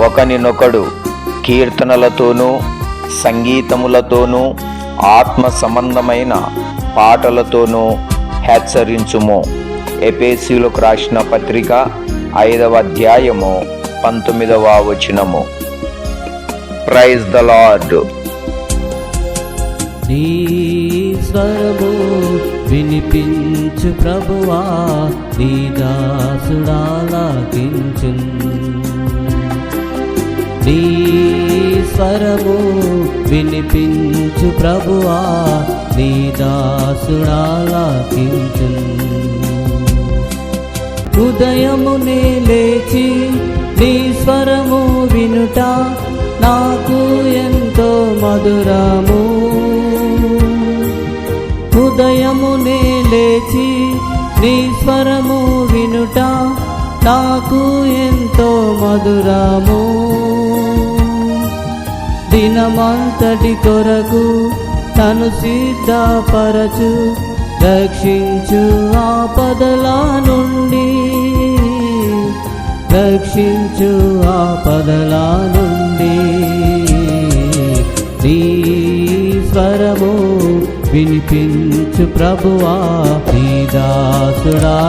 ఒకనినొకడు కీర్తనలతోనూ సంగీతములతోనూ ఆత్మ సంబంధమైన పాటలతోనూ హెచ్చరించుము. ఎఫెసీయులకు రాసిన పత్రిక 5వ అధ్యాయము 19వ వచనము. Praise the Lord. నీ స్వరము వినిపించు ప్రభువా, నీ దాసుడాలకించున్. నీ స్వరము వినిపించు ప్రభువా, నీ దాసుడాలకించున్. ఉదయమునే లేచి నీ స్వరము వినుట నాకు ఎంతో మధురము. ఉదయమునే లేచి నీ స్వరము వినుట నాకు ఎంతో మధురము. దినమంతటి కొరకు తను సిద్ధపరచు, రక్షించు ఆపదల నుండి, రక్షించు ఆపదల నుండి. నీ స్వరము వినిపించు ప్రభువా, నీ దాసుడాలకించు.